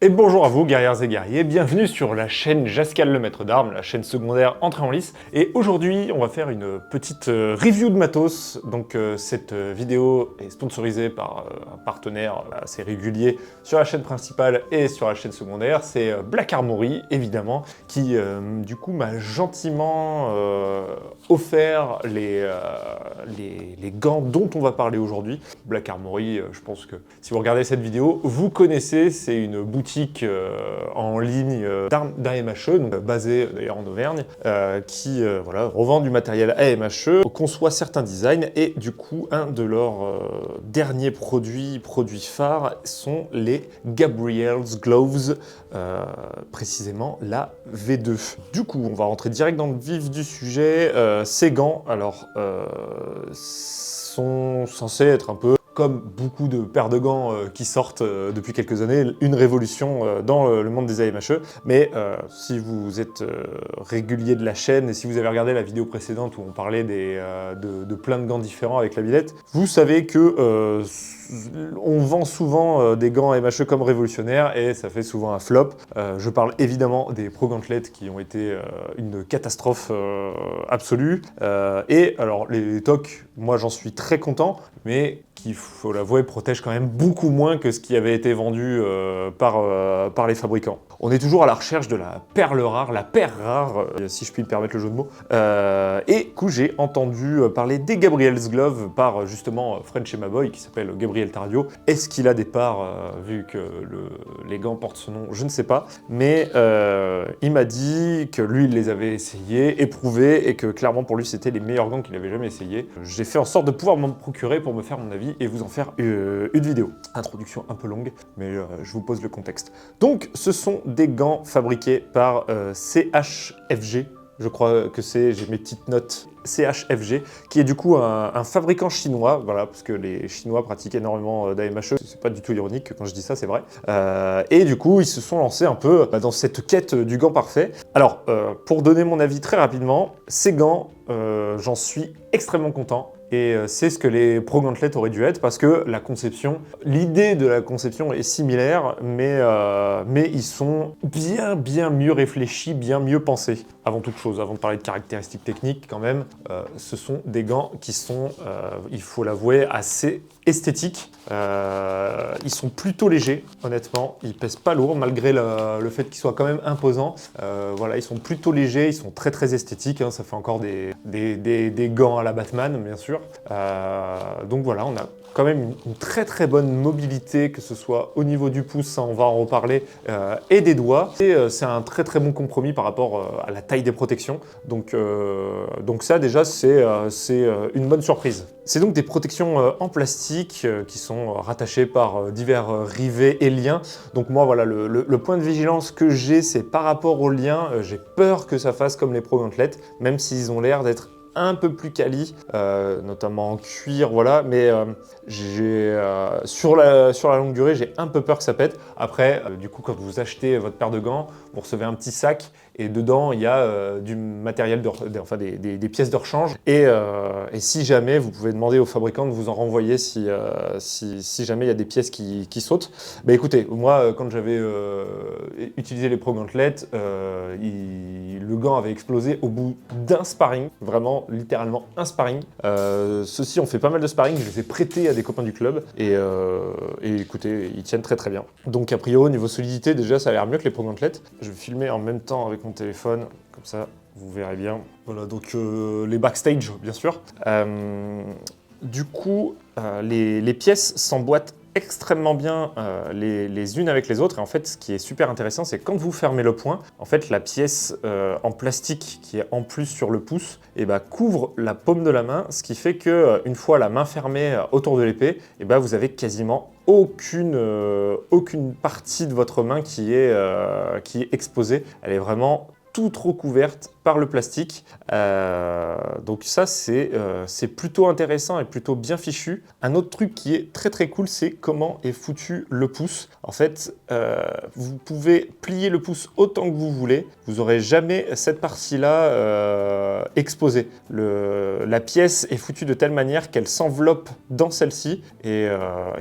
Et bonjour à vous, guerrières et guerriers, bienvenue sur la chaîne Jascal le maître d'armes, la chaîne secondaire entrée en lice. Et aujourd'hui, on va faire une petite review de matos. Donc cette vidéo est sponsorisée par un partenaire assez régulier sur la chaîne principale et sur la chaîne secondaire. C'est Black Armory, évidemment, qui du coup m'a gentiment offert les gants dont on va parler aujourd'hui. Black Armory, je pense que si vous regardez cette vidéo, vous connaissez, c'est une boutique en ligne d'armes d'AMHE, donc basée d'ailleurs en Auvergne, qui voilà, revend du matériel AMHE, conçoit certains designs, et du coup, un de leurs derniers produits phares sont les Gabriel's Gloves, précisément la V2. Du coup, on va rentrer direct dans le vif du sujet. Ces gants, alors, sont censés être un peu comme beaucoup de paires de gants qui sortent depuis quelques années, une révolution dans le monde des AMHE. Mais si vous êtes régulier de la chaîne et si vous avez regardé la vidéo précédente où on parlait de plein de gants différents avec la Villette, vous savez que on vend souvent des gants AMHE comme révolutionnaires et ça fait souvent un flop. Je parle évidemment des Pro Gauntlet qui ont été une catastrophe absolue. Et alors les TOC, moi j'en suis très content, mais qui, faut l'avouer, protège quand même beaucoup moins que ce qui avait été vendu par les fabricants. On est toujours à la recherche de la perle rare, la paire rare, si je puis me permettre le jeu de mots. Et du coup, j'ai entendu parler des Gabriel's Gloves par justement French et Maboy, qui s'appelle Gabriel Tardio. Est-ce qu'il a des parts, vu que les gants portent ce nom? Je ne sais pas. Mais il m'a dit que lui, il les avait essayés, éprouvés, et que clairement pour lui, c'était les meilleurs gants qu'il avait jamais essayés. J'ai fait en sorte de pouvoir m'en procurer pour me faire mon avis et vous en faire une vidéo. Introduction un peu longue, mais je vous pose le contexte. Donc, ce sont des gants fabriqués par CHFG. Je crois que c'est, j'ai mes petites notes, CHFG, qui est du coup un fabricant chinois, voilà, parce que les Chinois pratiquent énormément d'AMHE, c'est pas du tout ironique quand je dis ça, c'est vrai. Et du coup, ils se sont lancés un peu dans cette quête du gant parfait. Alors, pour donner mon avis très rapidement, ces gants, j'en suis extrêmement content. Et c'est ce que les Pro Gauntlet auraient dû être, parce que la conception, l'idée de la conception est similaire, mais ils sont bien mieux réfléchis, bien mieux pensés. Avant toute chose, avant de parler de caractéristiques techniques quand même, ce sont des gants qui sont, il faut l'avouer, assez esthétiques. Ils sont plutôt légers, honnêtement. Ils pèsent pas lourd, malgré le fait qu'ils soient quand même imposants. Voilà, ils sont plutôt légers, ils sont très esthétiques. Hein. Ça fait encore des gants à la Batman, bien sûr. Donc voilà, on a quand même une très bonne mobilité, que ce soit au niveau du pouce, ça on va en reparler, et des doigts. Et c'est un très bon compromis par rapport à la taille des protections. Donc ça déjà c'est une bonne surprise. C'est donc des protections en plastique qui sont rattachées par divers rivets et liens. Donc moi voilà, le point de vigilance que j'ai, c'est par rapport aux liens. J'ai peur que ça fasse comme les Pro Gauntlet, même s'ils ont l'air d'être un peu plus quali, notamment en cuir, voilà, mais sur la longue durée, j'ai un peu peur que ça pète. Après, du coup, quand vous achetez votre paire de gants, vous recevez un petit sac, et dedans, il y a du matériel, enfin des pièces de rechange, et si jamais, vous pouvez demander aux fabricants de vous en renvoyer si jamais il y a des pièces qui sautent. Bah écoutez, moi, quand j'avais utilisé les Pro Gauntlet, le gant avait explosé au bout d'un sparring, vraiment, littéralement un sparring. Ceux-ci ont fait pas mal de sparring, je les ai prêtés à des copains du club, et écoutez, ils tiennent très bien. Donc a priori, niveau solidité, déjà, ça a l'air mieux que les Pro Gauntlet. Je vais filmer en même temps avec mon téléphone, comme ça, vous verrez bien. Voilà, donc les backstage, bien sûr. Du coup, les pièces s'emboîtent extrêmement bien les unes avec les autres, et en fait ce qui est super intéressant, c'est quand vous fermez le poing, en fait la pièce en plastique qui est en plus sur le pouce, et couvre la paume de la main, ce qui fait que une fois la main fermée autour de l'épée, vous avez quasiment aucune partie de votre main qui est exposée. Elle est vraiment toute recouverte par le plastique. Donc ça, c'est plutôt intéressant et plutôt bien fichu. Un autre truc qui est très cool, c'est comment est foutu le pouce. En fait, vous pouvez plier le pouce autant que vous voulez. Vous n'aurez jamais cette partie-là exposée. La pièce est foutue de telle manière qu'elle s'enveloppe dans celle-ci. Et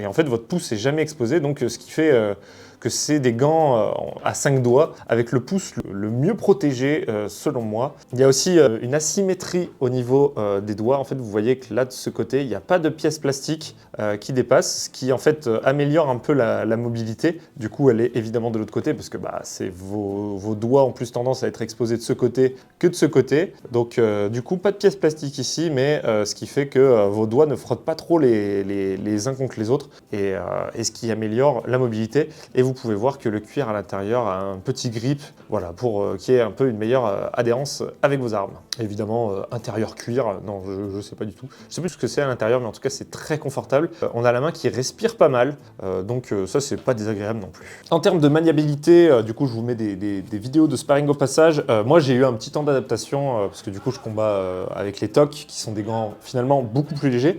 en fait, votre pouce n'est jamais exposé. Donc ce qui fait que c'est des gants à 5 doigts, avec le pouce le mieux protégé selon moi. Il y a aussi une asymétrie au niveau des doigts. En fait, vous voyez que là, de ce côté, il n'y a pas de pièce plastique qui dépasse, ce qui en fait améliore un peu la mobilité. Du coup, elle est évidemment de l'autre côté, parce que c'est vos doigts ont plus tendance à être exposés de ce côté que de ce côté. Donc du coup, pas de pièce plastique ici, mais ce qui fait que vos doigts ne frottent pas trop les uns contre les autres, et ce qui améliore la mobilité. Et vous pouvez voir que le cuir à l'intérieur a un petit grip, voilà, pour qu'il y ait un peu une meilleure adhérence avec vos armes. Évidemment, intérieur cuir, non, je sais pas du tout. Je sais plus ce que c'est à l'intérieur, mais en tout cas, c'est très confortable. On a la main qui respire pas mal, donc ça, c'est pas désagréable non plus. En termes de maniabilité, du coup, je vous mets des vidéos de sparring au passage. Moi, j'ai eu un petit temps d'adaptation, parce que du coup, je combats avec les TOC, qui sont des gants finalement beaucoup plus légers.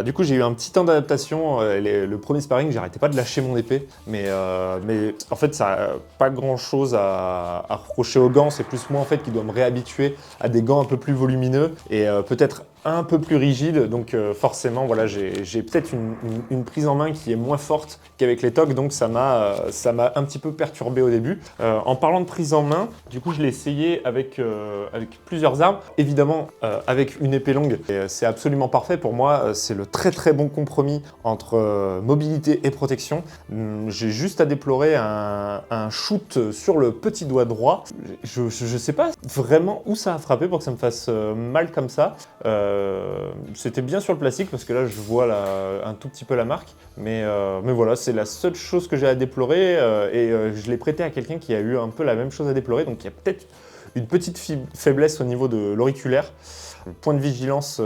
Du coup, j'ai eu un petit temps d'adaptation. Le premier sparring, j'arrêtais pas de lâcher mon épée, mais en fait, ça n'a pas grand-chose à reprocher aux gants. C'est plus moi, en fait, qui dois me réhabituer à des gants un peu plus volumineux et peut-être un peu plus rigide, donc forcément voilà, j'ai peut-être une prise en main qui est moins forte qu'avec les TOC, donc ça m'a un petit peu perturbé au début. En parlant de prise en main, du coup je l'ai essayé avec plusieurs armes, évidemment avec une épée longue, c'est absolument parfait pour moi, c'est le très très bon compromis entre mobilité et protection. J'ai juste à déplorer un shoot sur le petit doigt droit. Je sais pas vraiment où ça a frappé pour que ça me fasse mal comme ça. C'était bien sur le plastique parce que là je vois un tout petit peu la marque, mais voilà, c'est la seule chose que j'ai à déplorer, et je l'ai prêté à quelqu'un qui a eu un peu la même chose à déplorer, donc il y a peut-être une petite faiblesse au niveau de l'auriculaire. Point de vigilance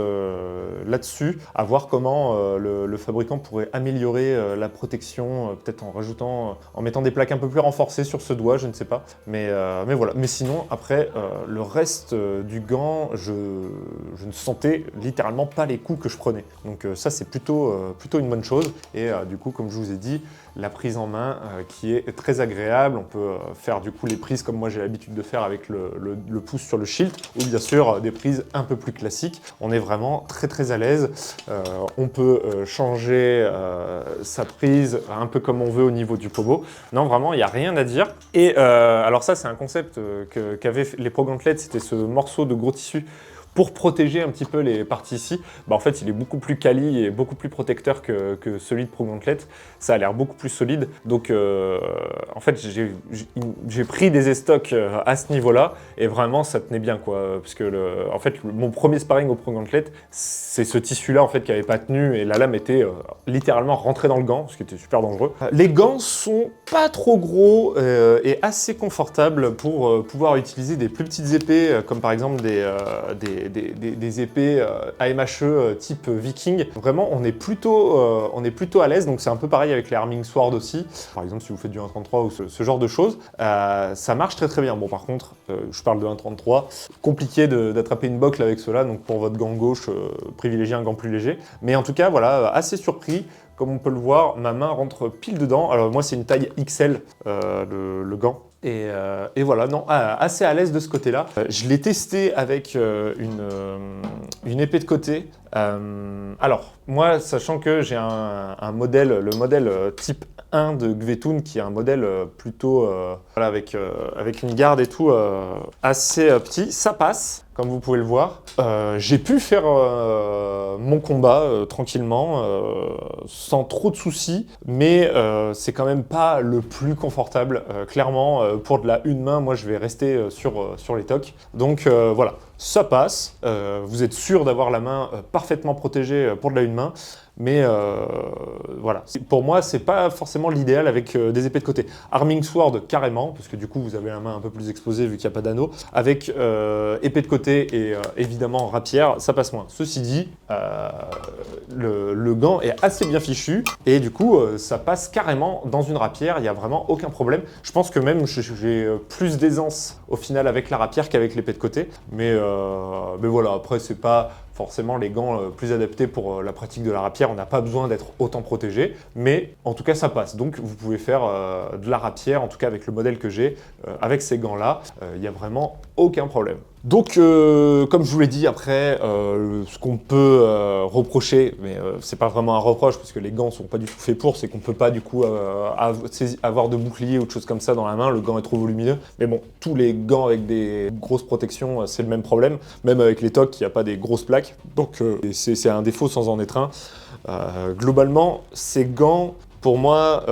là-dessus, à voir comment le fabricant pourrait améliorer la protection, peut-être en mettant des plaques un peu plus renforcées sur ce doigt, je ne sais pas. Mais voilà. Mais sinon, après, le reste du gant, je ne sentais littéralement pas les coups que je prenais. Donc ça, c'est plutôt une bonne chose. Et du coup, comme je vous ai dit, la prise en main qui est très agréable. On peut faire du coup les prises comme moi j'ai l'habitude de faire avec le pouce sur le shield, ou bien sûr des prises un peu plus classiques. On est vraiment très très à l'aise. On peut changer sa prise un peu comme on veut au niveau du pommeau. Non, vraiment, il n'y a rien à dire. Et alors ça, c'est un concept qu'avaient les Pro Gauntlets, c'était ce morceau de gros tissu pour protéger un petit peu les parties ici. En fait, il est beaucoup plus quali et beaucoup plus protecteur que celui de Pro Gauntlet. Ça a l'air beaucoup plus solide. Donc, en fait, j'ai pris des estocs à ce niveau-là et vraiment, ça tenait bien, quoi. Parce que, en fait, mon premier sparring au Pro Gauntlet, c'est ce tissu-là, en fait, qui n'avait pas tenu et la lame était littéralement rentrée dans le gant, ce qui était super dangereux. Les gants sont pas trop gros et assez confortables pour pouvoir utiliser des plus petites épées, comme par exemple des épées AMHE type viking. Vraiment, on est plutôt à l'aise, donc c'est un peu pareil avec les Arming Sword aussi. Par exemple, si vous faites du 1.33 ou ce genre de choses, ça marche très très bien. Bon, par contre, je parle de 1.33, compliqué d'attraper une bocle avec cela, donc pour votre gant gauche, privilégiez un gant plus léger. Mais en tout cas, voilà, assez surpris. Comme on peut le voir, ma main rentre pile dedans. Alors moi, c'est une taille XL, le gant. Et voilà, non, assez à l'aise de ce côté-là. Je l'ai testé avec une épée de côté. Alors, moi, sachant que j'ai un modèle, le modèle type 1 de Gvetun, qui est un modèle plutôt, voilà, avec une garde et tout, assez petit, ça passe. Comme vous pouvez le voir, j'ai pu faire mon combat tranquillement, sans trop de soucis, mais c'est quand même pas le plus confortable. Clairement, pour de la une main, moi je vais rester sur les TOC. Donc voilà, ça passe. Vous êtes sûr d'avoir la main parfaitement protégée pour de la une main. Mais voilà, pour moi, c'est pas forcément l'idéal avec des épées de côté. Arming Sword, carrément, parce que du coup, vous avez la main un peu plus exposée vu qu'il n'y a pas d'anneau. Avec épée de côté et évidemment rapière, ça passe moins. Ceci dit, le gant est assez bien fichu et du coup, ça passe carrément dans une rapière, il n'y a vraiment aucun problème. Je pense que même j'ai plus d'aisance au final avec la rapière qu'avec l'épée de côté. Mais voilà, après, c'est pas forcément les gants plus adaptés pour la pratique de la rapière, on n'a pas besoin d'être autant protégé, mais en tout cas ça passe. Donc vous pouvez faire de la rapière, en tout cas avec le modèle que j'ai, avec ces gants-là, il n'y a vraiment aucun problème. Donc, comme je vous l'ai dit, après, ce qu'on peut reprocher, mais c'est pas vraiment un reproche, parce que les gants sont pas du tout faits pour, c'est qu'on peut pas du coup avoir de bouclier ou de choses comme ça dans la main, le gant est trop volumineux. Mais bon, tous les gants avec des grosses protections, c'est le même problème, même avec les tocs, il n'y a pas des grosses plaques. Donc, c'est un défaut sans en être un. Globalement, ces gants, pour moi,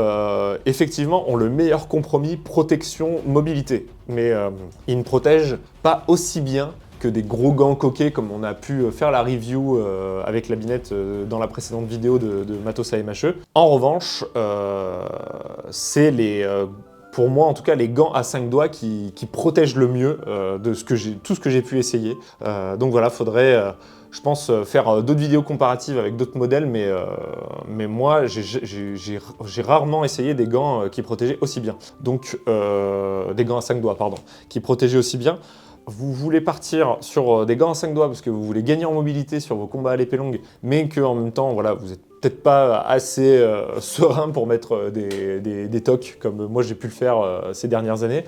effectivement, ont le meilleur compromis protection-mobilité. Mais ils ne protègent pas aussi bien que des gros gants coquets comme on a pu faire la review avec la binette dans la précédente vidéo de Matos AMHE. En revanche, c'est pour moi en tout cas les gants à 5 doigts qui protègent le mieux de tout ce que j'ai pu essayer. Donc voilà, faudrait... je pense faire d'autres vidéos comparatives avec d'autres modèles, mais moi, j'ai rarement essayé des gants qui protégeaient aussi bien. Donc, des gants à 5 doigts, pardon, qui protégeaient aussi bien. Vous voulez partir sur des gants à 5 doigts parce que vous voulez gagner en mobilité sur vos combats à l'épée longue, mais qu'en même temps, voilà, vous êtes peut-être pas assez serein pour mettre des tocs comme moi j'ai pu le faire ces dernières années.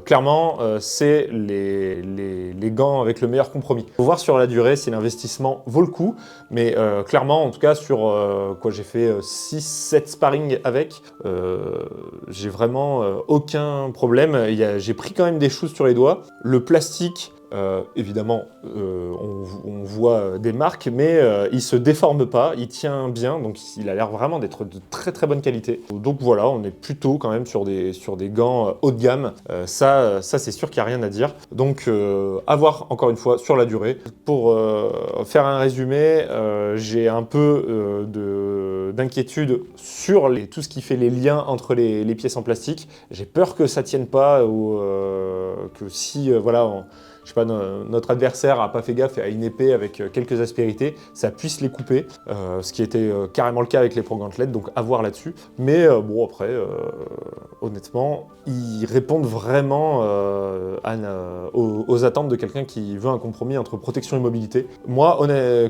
Clairement, c'est les gants avec le meilleur compromis. Il faut voir sur la durée si l'investissement vaut le coup, mais clairement, en tout cas, sur quoi j'ai fait 6-7 sparring avec, j'ai vraiment aucun problème. J'ai pris quand même des choses sur les doigts. Le plastique, évidemment, on voit des marques, mais il se déforme pas, il tient bien, donc il a l'air vraiment d'être de très très bonne qualité. Donc voilà, on est plutôt quand même sur des gants haut de gamme. Ça c'est sûr qu'il n'y a rien à dire. Donc à voir encore une fois sur la durée. Pour faire un résumé, j'ai un peu d'inquiétude sur tout ce qui fait les liens entre les pièces en plastique. J'ai peur que ça tienne pas ou que si voilà. Je sais pas, notre adversaire a pas fait gaffe et a une épée avec quelques aspérités, ça puisse les couper, ce qui était carrément le cas avec les Pro Gauntlet, donc à voir là-dessus. Mais bon, après, honnêtement, ils répondent vraiment aux attentes de quelqu'un qui veut un compromis entre protection et mobilité. Moi,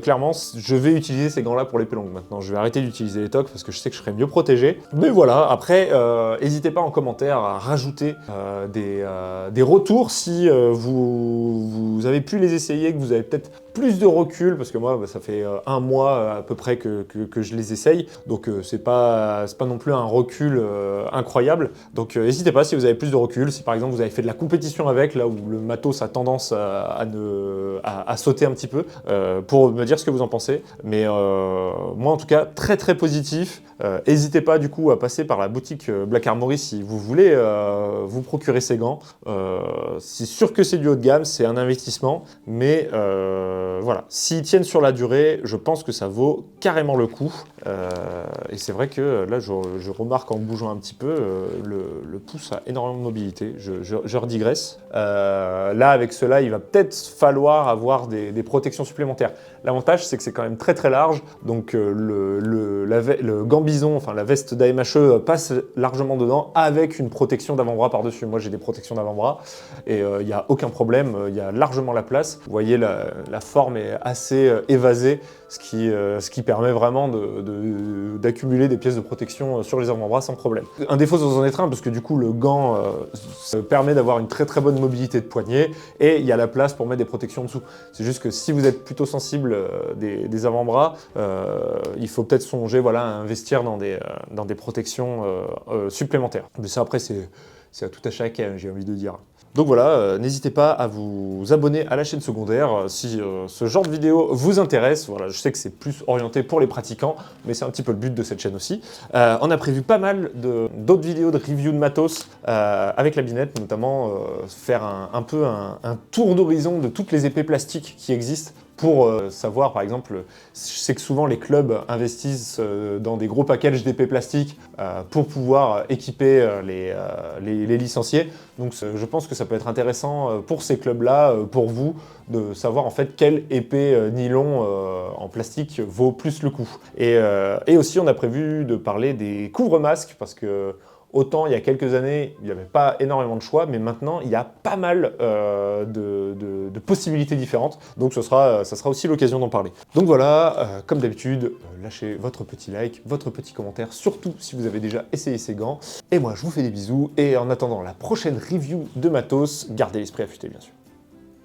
clairement, je vais utiliser ces gants-là pour l'épée longue maintenant. Je vais arrêter d'utiliser les tocs parce que je sais que je serai mieux protégé. Mais voilà, après, n'hésitez pas en commentaire à rajouter des retours si vous avez pu les essayer, que vous avez peut-être plus de recul, parce que moi, ça fait un mois à peu près que je les essaye, donc c'est pas non plus un recul incroyable. Donc n'hésitez pas si vous avez plus de recul, si par exemple vous avez fait de la compétition avec, là où le matos a tendance à sauter un petit peu, pour me dire ce que vous en pensez. Mais moi en tout cas, très très positif. N'hésitez pas du coup à passer par la boutique Black Armory si vous voulez vous procurer ces gants. C'est sûr que c'est du haut de gamme, c'est un investissement, mais voilà, s'ils tiennent sur la durée, je pense que ça vaut carrément le coup. Et c'est vrai que là, je remarque en bougeant un petit peu, le pouce a énormément de mobilité. Je redigresse. Là, avec cela, il va peut-être falloir avoir des protections supplémentaires. L'avantage, c'est que c'est quand même très très large, donc le gant bison, enfin la veste d'AMHE passe largement dedans avec une protection d'avant-bras par-dessus. Moi, j'ai des protections d'avant-bras et il n'y a aucun problème, il y a largement la place. Vous voyez, la forme est assez évasée, ce qui permet vraiment d'accumuler des pièces de protection sur les avant-bras sans problème. Un défaut sans en être un, parce que du coup le gant permet d'avoir une très très bonne mobilité de poignet et il y a la place pour mettre des protections en dessous. C'est juste que si vous êtes plutôt sensible des avant-bras, il faut peut-être songer voilà, à investir dans des protections supplémentaires. Mais ça après c'est à tout à chacun, j'ai envie de dire. Donc voilà, n'hésitez pas à vous abonner à la chaîne secondaire si ce genre de vidéo vous intéresse. Voilà, je sais que c'est plus orienté pour les pratiquants, mais c'est un petit peu le but de cette chaîne aussi. On a prévu pas mal d'autres vidéos de review de matos avec la binette, notamment faire un peu un tour d'horizon de toutes les épées plastiques qui existent pour savoir, par exemple, je sais que souvent les clubs investissent dans des gros packages d'épées plastiques pour pouvoir équiper les licenciés. Donc je pense que ça peut être intéressant pour ces clubs-là, pour vous, de savoir en fait quelle épée nylon en plastique vaut plus le coup. Et aussi on a prévu de parler des couvre-masques, parce que autant il y a quelques années, il n'y avait pas énormément de choix, mais maintenant il y a pas mal de possibilités différentes. Donc ça sera aussi l'occasion d'en parler. Donc voilà, comme d'habitude, lâchez votre petit like, votre petit commentaire, surtout si vous avez déjà essayé ces gants. Et moi je vous fais des bisous, et en attendant la prochaine review de matos, gardez l'esprit affûté bien sûr.